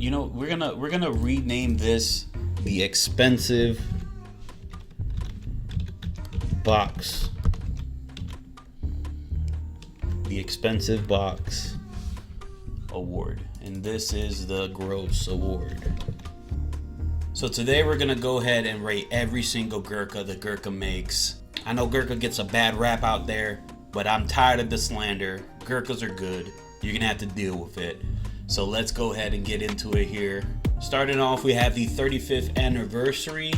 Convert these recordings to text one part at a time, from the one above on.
You know, we're gonna rename this the expensive box. The expensive box award, and this is the gross award. So today we're gonna go ahead and rate every single Gurkha the Gurkha makes. I know Gurkha gets a bad rap out there, but I'm tired of the slander. Gurkhas are good. You're gonna have to deal with it. So let's go ahead and get into it here. Starting off, we have the 35th anniversary.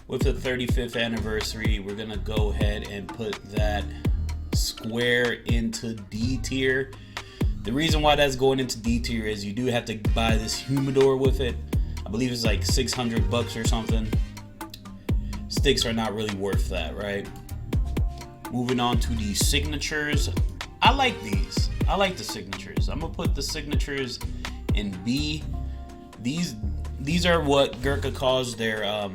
With the 35th anniversary, we're gonna go ahead and put that square into D tier. The reason why that's going into D tier is you do have to buy this humidor with it. I believe it's like $600 or something. Sticks are not really worth that, right? Moving on to the signatures. I like these. I like the signatures. I'm gonna put the signatures in B. These are what Gurkha calls their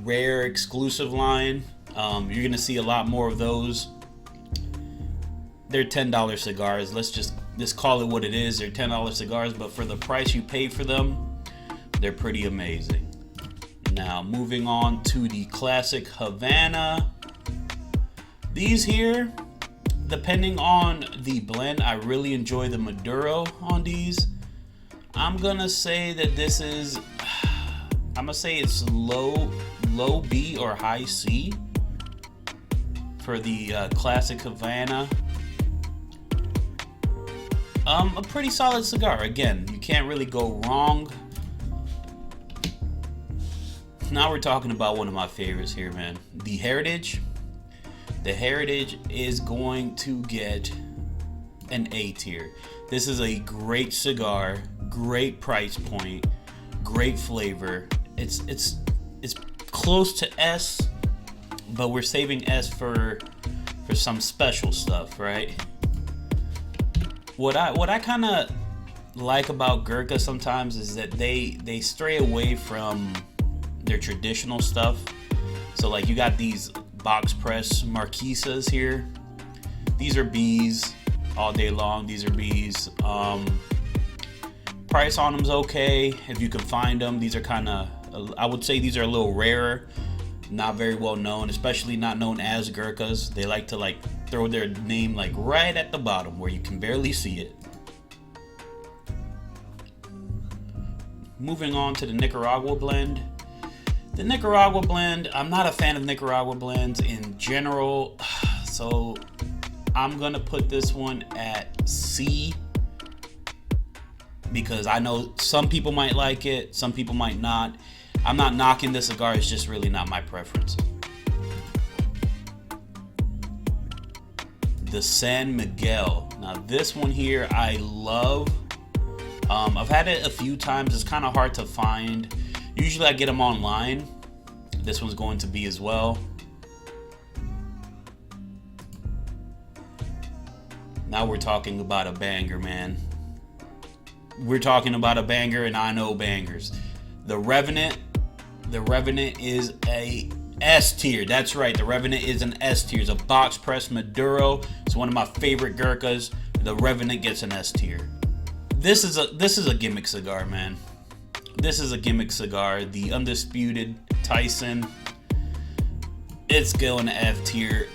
rare exclusive line. You're gonna see a lot more of those. They're $10 cigars. Let's just call it what it is. They're $10 cigars, but for the price you pay for them, they're pretty amazing. Now, moving on to the classic Havana. These here, depending on the blend, I really enjoy the Maduro on these. I'm gonna say that this is, I'm gonna say it's low B or high C for the classic Havana. A pretty solid cigar. Again, you can't really go wrong. Now we're talking about one of my favorites here, man. The Heritage. The Heritage is going to get an A tier. This is a great cigar, great price point, great flavor. It's close to S, but we're saving S for some special stuff, right? What I kind of like about Gurkha sometimes is that they stray away from their traditional stuff. So like you got these box press Marquesas here. These are B's all day long. These are B's. Price on them's okay if you can find them. These are kind of, I would say these are a little rarer, not very well known, especially not known as Gurkhas. They like to like throw their name like right at the bottom where you can barely see it. Moving on to the Nicaragua blend. The Nicaragua blend, I'm not a fan of Nicaragua blends in general, so I'm gonna put this one at C because I know some people might like it, some people might not. I'm not knocking the cigar, it's just really not my preference. The San Miguel. Now this one here I love. I've had it a few times. It's kind of hard to find. Usually I get them online. This one's going to be as well. Now we're talking about a banger, man. We're talking about a banger, and I know bangers. The Revenant. The Revenant is a S tier. That's right. The Revenant is an S tier. It's a box press Maduro. It's one of my favorite Gurkhas. The Revenant gets an S tier. This is a gimmick cigar, man. This is a gimmick cigar. The Undisputed Tyson. It's going to F tier.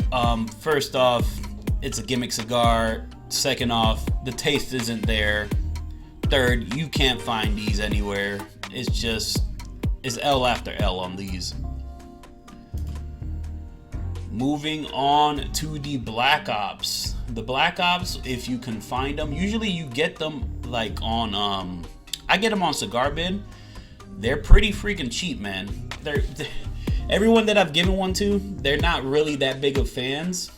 First off, it's a gimmick cigar. Second off, the taste isn't there. Third, you can't find these anywhere. It's L after L on these. Moving on to the Black Ops. The Black Ops, if you can find them, usually you get them like on I get them on Cigar Bin. They're pretty freaking cheap, man. They're everyone that I've given one to, they're not really that big of fans.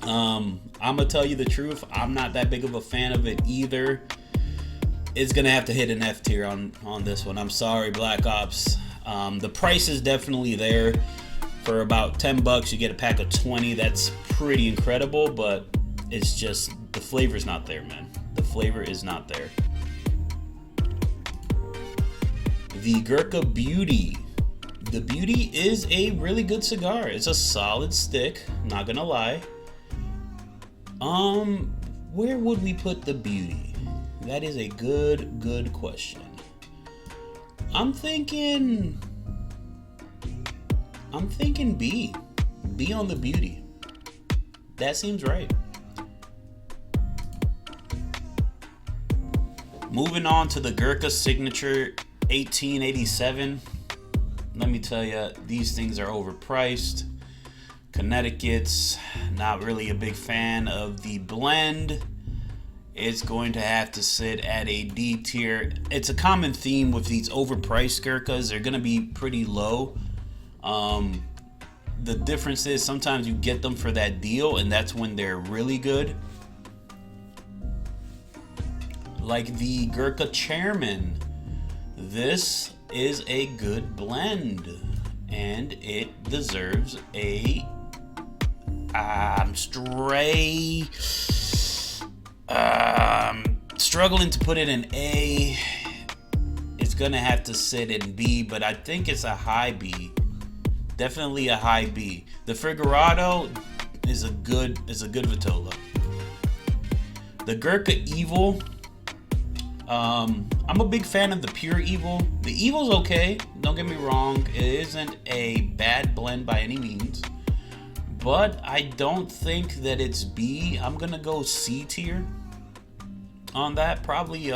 I'm gonna tell you the truth, I'm not that big of a fan of it either. It's gonna have to hit an F tier on this one. I'm sorry, Black Ops. The price is definitely there. For about $10, you get a pack of 20. That's pretty incredible, but it's just the flavor's not there, man. The flavor is not there. The Gurkha Beauty. The Beauty is a really good cigar. It's a solid stick, not gonna lie. Where would we put the Beauty? That is a good question. I'm thinking B. B on the beauty. That seems right. Moving on to the Gurkha Signature 1887. Let me tell you, these things are overpriced. Connecticut's not really a big fan of the blend. It's going to have to sit at a D tier. It's a common theme with these overpriced Gurkhas. They're going to be pretty low. The difference is sometimes you get them for that deal, and that's when they're really good. Like the Gurkha Chairmen. This is a good blend, and it deserves a struggling to put it in A. It's gonna have to sit in B, but I think it's a high B. Definitely a high B. The Figurado is a good Vitola. The Gurkha Evil. I'm a big fan of the Pure Evil. The Evil's okay, don't get me wrong. It isn't a bad blend by any means, but I don't think that it's B. I'm gonna go C tier on that. Probably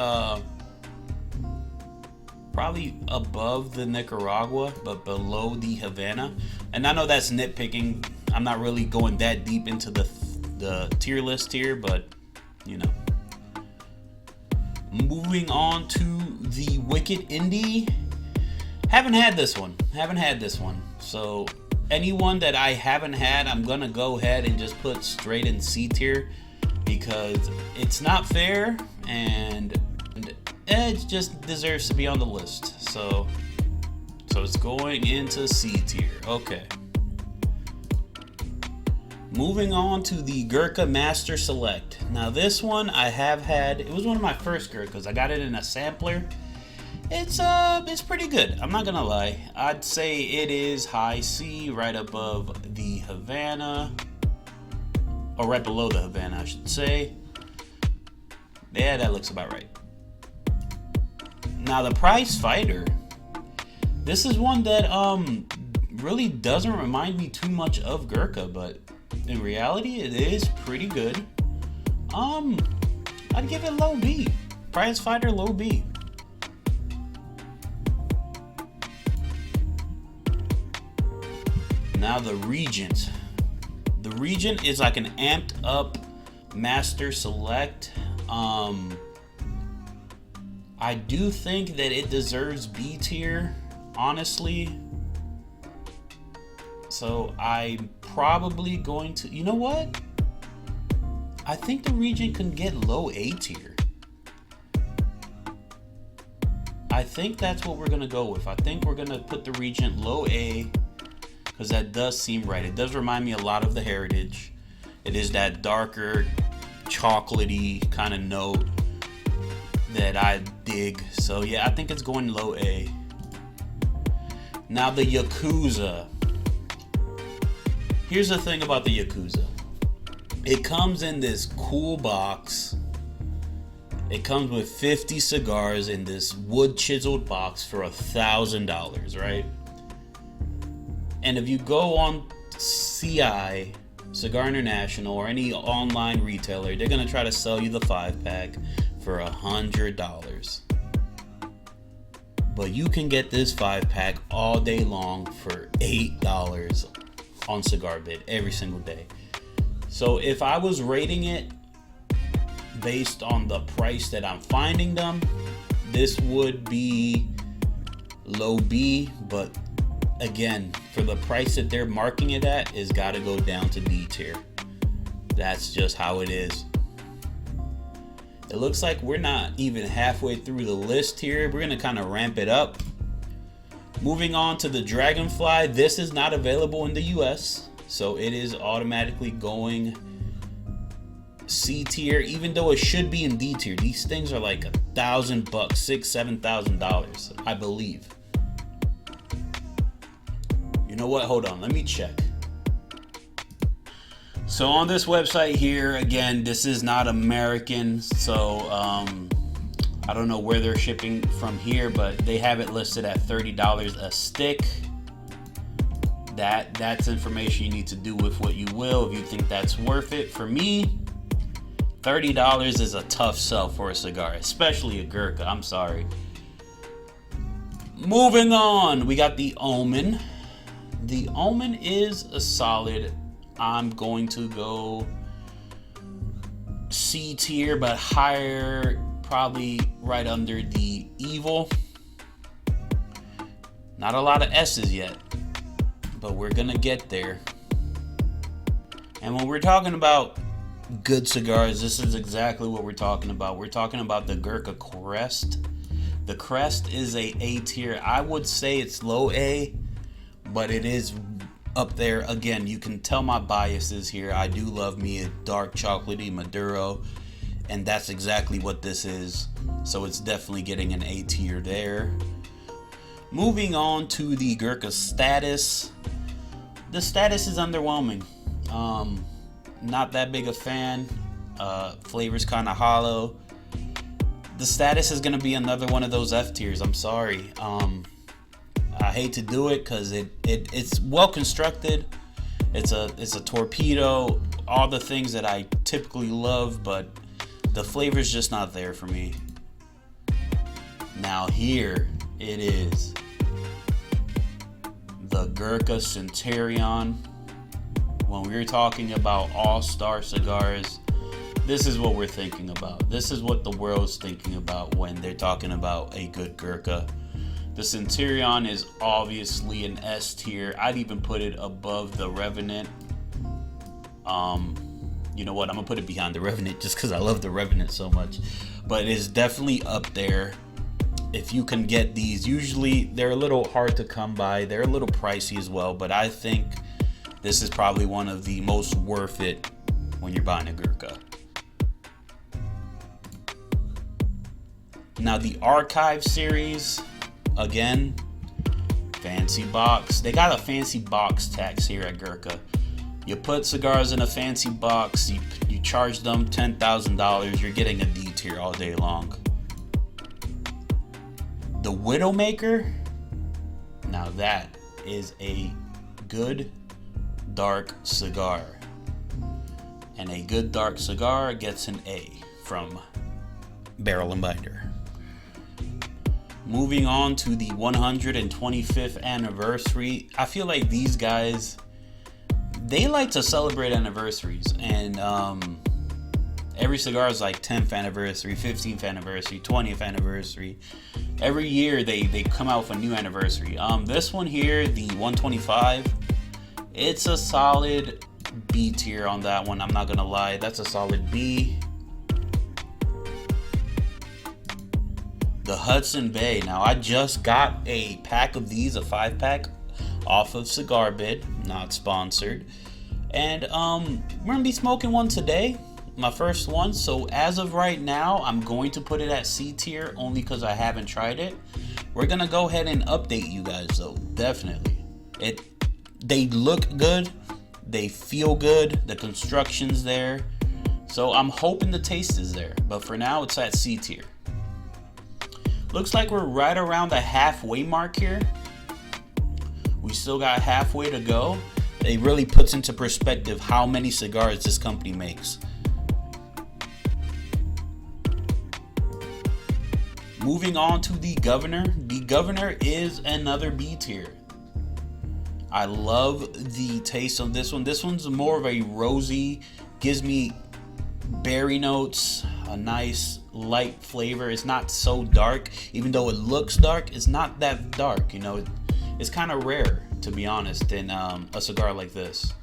above the Nicaragua, but below the Havana. And I know that's nitpicking. I'm not really going that deep into the tier list here, but you know. Moving on to the Wicked Indy. Haven't had this one. So anyone that I haven't had, I'm gonna go ahead and just put straight in C tier, because it's not fair and it just deserves to be on the list. So it's going into C tier. Okay. Moving on to the Gurkha Master Select. Now this one I have had. It was one of my first Gurkhas. I got it in a sampler. It's pretty good. I'm not gonna lie. I'd say it is high C, right above the Havana, or right below the Havana, I should say. Yeah, that looks about right. Now the Prize Fighter. This is one that really doesn't remind me too much of Gurkha, but in reality, it is pretty good. I'd give it low B. Prize Fighter, low B. Now the Regent. The Regent is like an amped up Master Select. I do think that it deserves B tier, honestly. So I'm probably going to, you know what? I think the Regent can get low A tier. I think that's what we're gonna go with. I think we're gonna put the Regent low A, because that does seem right. It does remind me a lot of the Heritage. It is that darker, chocolatey kind of note that I dig. So yeah, I think it's going low A. Now the Yakuza. Here's the thing about the Yakuza. It comes in this cool box. It comes with 50 cigars in this wood chiseled box for $1,000, right? And if you go on CI, Cigar International, or any online retailer, they're gonna try to sell you the 5-pack for $100. But you can get this 5-pack all day long for $8 on Cigar Bid every single day. So if I was rating it based on the price that I'm finding them, this would be low B, but again, for the price that they're marking it at, it's got to go down to D tier. That's just how it is. It looks like we're not even halfway through the list here. We're gonna kind of ramp it up. Moving on to the DragonFly. This is not available in the US, so it is automatically going C tier, even though it should be in D tier. These things are like $1,000, $6,000-$7,000, I believe. You know what? Hold on, let me check. So on this website here, again, this is not American, so I don't know where they're shipping from here, but they have it listed at $30 a stick. That's information you need to do with what you will, if you think that's worth it. For me, $30 is a tough sell for a cigar, especially a Gurkha. I'm sorry. Moving on, we got the Omen. The Omen is a solid. I'm going to go C tier, but higher, probably right under the Evil. Not a lot of S's yet, but we're gonna get there. And when we're talking about good cigars, this is exactly what we're talking about. We're talking about the Gurkha Crest. The Crest is a tier. I would say it's low A, but it is up there. Again, you can tell my biases here. I do love me a dark chocolatey Maduro, and that's exactly what this is. So it's definitely getting an A tier there. Moving on to the Gurkha Status. The Status is underwhelming. Not that big a fan. Flavor's kind of hollow. The Status is going to be another one of those F tiers. I'm sorry. I hate to do it because it's well constructed. It's a torpedo. All the things that I typically love, but the flavor's just not there for me. Now here it is. The Gurkha Centurion. When we were talking about all-star cigars, this is what we're thinking about. This is what the world's thinking about when they're talking about a good Gurkha. The Centurion is obviously an S tier. I'd even put it above the Revenant. You know what? I'm gonna put it behind the Revenant just because I love the Revenant so much. But it's definitely up there. If you can get these, usually they're a little hard to come by. They're a little pricey as well, but I think this is probably one of the most worth it when you're buying a Gurkha. Now the Archive series, again, fancy box. They got a fancy box tax here at Gurkha. You put cigars in a fancy box, you charge them $10,000, you're getting a D tier all day long. The Widowmaker, now that is a good dark cigar. And a good dark cigar gets an A from Barrel and Binder. Moving on to the 125th anniversary. I feel like these guys, they like to celebrate anniversaries, and every cigar is like 10th anniversary, 15th anniversary, 20th anniversary. Every year they come out with a new anniversary. This one here, the 125, it's a solid B tier on that one. I'm not gonna lie, that's a solid B. The Hudson Bay. Now I just got a pack of these, a 5-pack, off of Cigar Bid, not sponsored. And we're gonna be smoking one today, my first one. So as of right now, I'm going to put it at C tier only because I haven't tried it. We're gonna go ahead and update you guys though, definitely. They look good, they feel good, the construction's there. So I'm hoping the taste is there, but for now it's at C tier. Looks like we're right around the halfway mark here. We still got halfway to go. It really puts into perspective how many cigars this company makes. Moving on to the Governor. The Governor is another B tier. I love the taste of this one. This one's more of a rosy, gives me berry notes, a nice light flavor. It's not so dark, even though it looks dark, it's not that dark, you know. It's kind of rare, to be honest, in a cigar like this.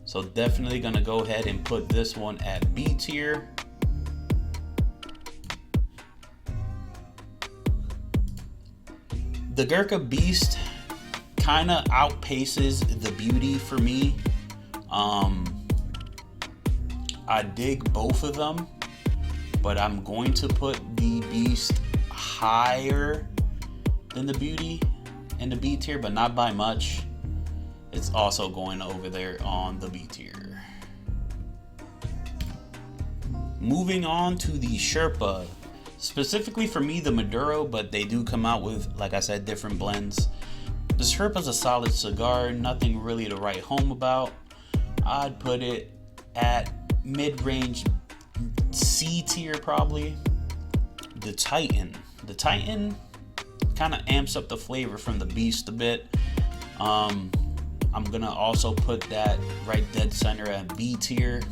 So definitely gonna go ahead and put this one at B tier. The Gurkha Beast kind of outpaces the Beauty for me. I dig both of them, but I'm going to put the Beast higher than the Beauty in the B tier, but not by much. It's also going over there on the B tier. Moving on to the Sherpa. specifically for me, the Maduro, but they do come out with, like I said, different blends. The Sherpa's a solid cigar, nothing really to write home about. I'd put it at mid-range C tier probably. The Titan kind of amps up the flavor from the Beast a bit. I'm gonna also put that right dead center at B tier.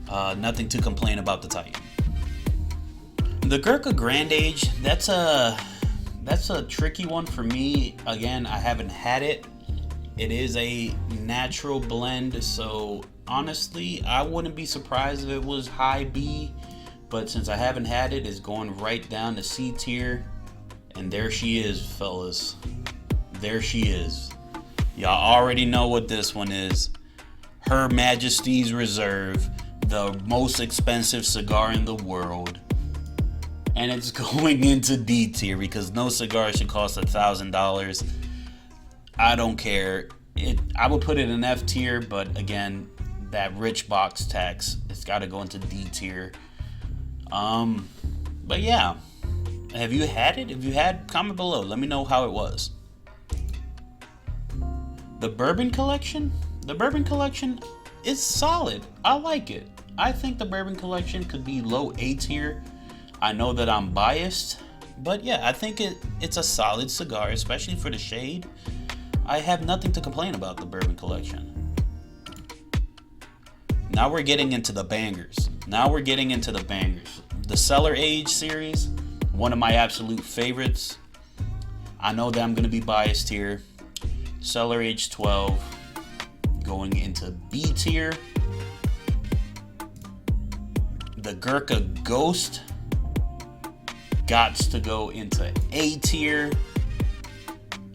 Nothing to complain about the Titan. The Gurkha Grand Age, that's a tricky one for me. Again, I haven't had it. It is a natural blend, so honestly, I wouldn't be surprised if it was high B, but since I haven't had it, it's going right down to C tier. And there she is, fellas. There she is. Y'all already know what this one is. Her Majesty's Reserve, the most expensive cigar in the world. And it's going into D tier because no cigar should cost $1,000. I don't care. I would put it in F tier, but again, that rich box tax, it's got to go into D tier. But yeah, have you had it? If you had, comment below. Let me know how it was. The Bourbon Collection? The Bourbon Collection is solid. I like it. I think the Bourbon Collection could be low A tier. I know that I'm biased, but yeah, I think it's a solid cigar, especially for the shade. I have nothing to complain about the Bourbon Collection. Now we're getting into the bangers. The Cellar Age series, one of my absolute favorites. I know that I'm going to be biased here. Cellar Age 12 going into B tier. The Gurkha Ghost gots to go into A tier.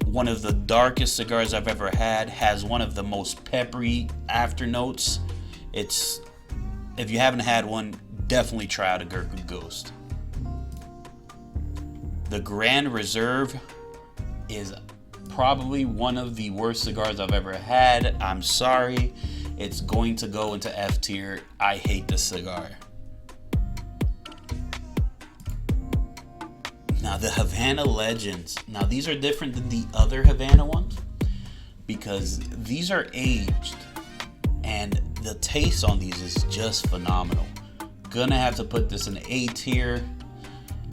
One of the darkest cigars I've ever had. Has one of the most peppery afternotes. If you haven't had one, definitely try out a Gurkha Ghost. The Grand Reserve is probably one of the worst cigars I've ever had. I'm sorry. It's going to go into F tier. I hate this cigar. Now the Havana Legends. Now these are different than the other Havana ones because these are aged and the taste on these is just phenomenal. Gonna have to put this in A tier.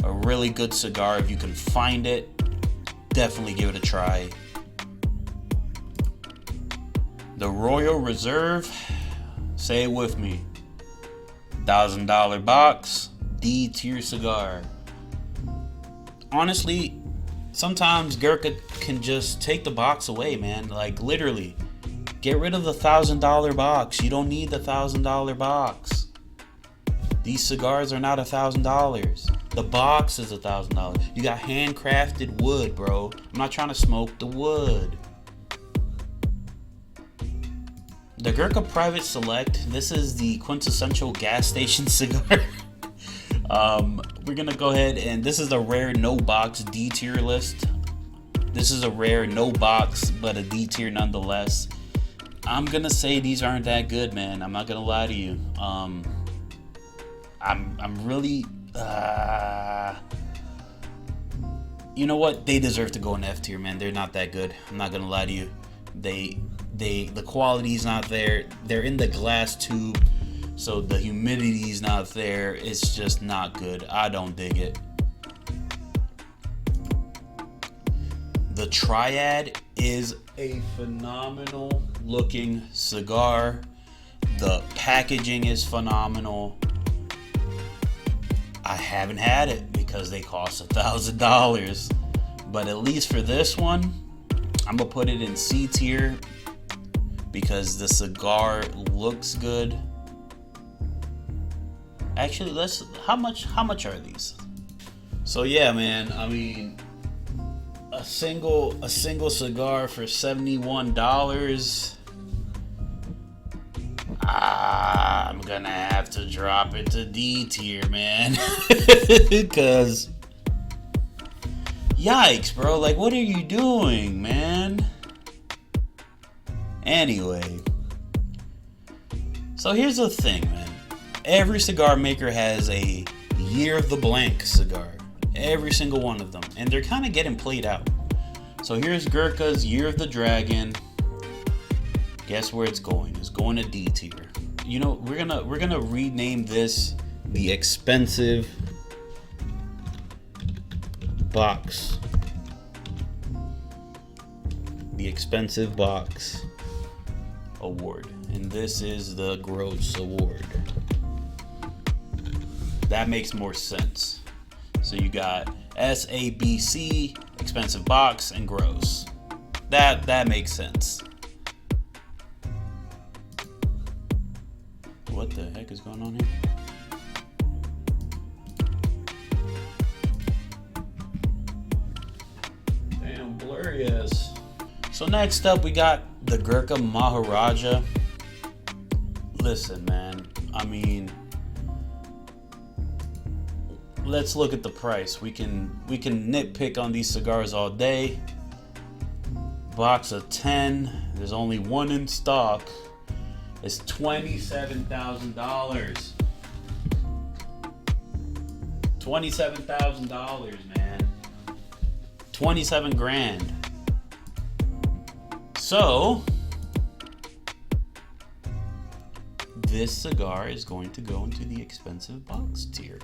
A really good cigar if you can find it. Definitely give it a try. The Royal Reserve, say it with me. $1,000 box, D tier cigar. Honestly, sometimes Gurkha can just take the box away, man. Like literally, get rid of the $1,000 box. You don't need the $1,000 box. These cigars are not $1,000. The box is $1,000. You got handcrafted wood, bro. I'm not trying to smoke the wood. The Gurkha Private Select. This is the quintessential gas station cigar. We're gonna go ahead and this is a rare no box D tier list. This is a rare no box, but a D tier nonetheless. I'm gonna say these aren't that good, man. I'm not gonna lie to you. I'm really you know what? They deserve to go in F tier, man. They're not that good. I'm not gonna lie to you. The quality's not there. They're in the glass tube, so the humidity's not there. It's just not good. I don't dig it. The Triad is a phenomenal looking cigar. The packaging is phenomenal. I haven't had it because they cost $1,000, but at least for this one, I'm gonna put it in C tier because the cigar looks good. Actually, how much are these? So yeah, man, I mean, a single cigar for $71. I'm gonna have to drop it to D tier, man. Because yikes, bro, like what are you doing, man? Anyway, so here's the thing, man. Every cigar maker has a Year of the Blank cigar. Every single one of them. And they're kind of getting played out. So here's Gurkha's Year of the Dragon. Guess where it's going? It's going to D tier. You know, we're gonna rename this the Expensive Box. The Expensive Box Award. And this is the Gross Award. That makes more sense. So you got S, A, B, C, Expensive Box, and Gross. That makes sense. What the heck is going on here? Damn, blurry ass. So next up we got the Gurkha Maharaja. Listen, man, I mean, let's look at the price. We can nitpick on these cigars all day. Box of 10. There's only one in stock. It's $27,000. $27,000, man. 27 grand. So this cigar is going to go into the Expensive Box tier.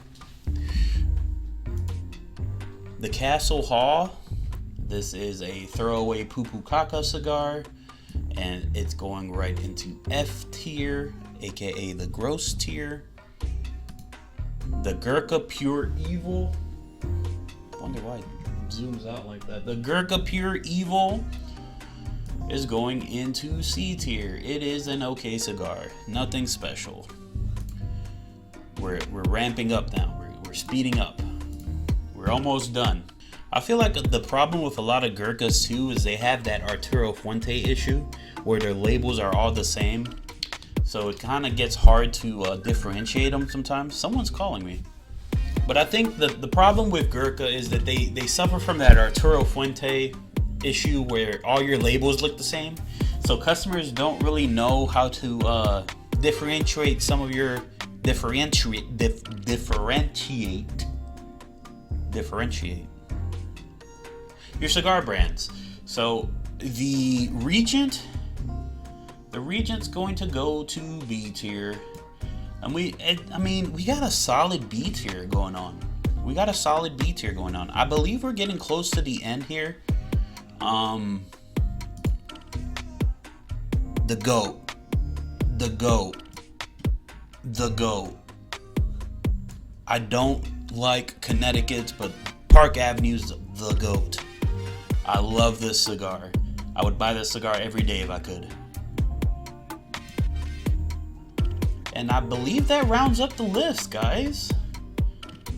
The Castle Hall. This is a throwaway poo-poo caca cigar, and it's going right into F tier, aka the gross tier. The Gurkha Pure Evil. I wonder why it zooms out like that. The Gurkha Pure Evil is going into C tier. It is an okay cigar, nothing special. We're ramping up now. We're speeding up. We're almost done. I feel like the problem with a lot of Gurkhas too is they have that Arturo Fuente issue where their labels are all the same. So it kind of gets hard to differentiate them sometimes. Someone's calling me. But I think the problem with Gurkha is that they suffer from that Arturo Fuente issue where all your labels look the same. So customers don't really know how to differentiate some of your differentiate your cigar brands. So the Regent's going to go to B tier, and we got a solid B tier going on. I believe we're getting close to the end here. The GOAT. I don't like Connecticut's, but Park Avenue's the GOAT. I love this cigar. I would buy this cigar every day if I could. And I believe that rounds up the list, guys.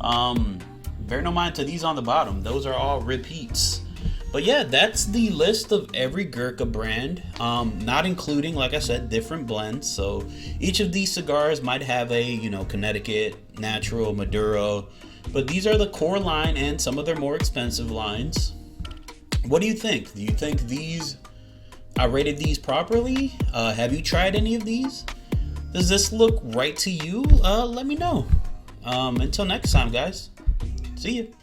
Bear no mind to these on the bottom. Those are all repeats. But yeah, that's the list of every Gurkha brand, not including, like I said, different blends. So each of these cigars might have a, Connecticut, Natural, Maduro, but these are the core line and some of their more expensive lines. What do you think? Do you think I rated these properly? Have you tried any of these? Does this look right to you? Let me know. Until next time, guys. See you.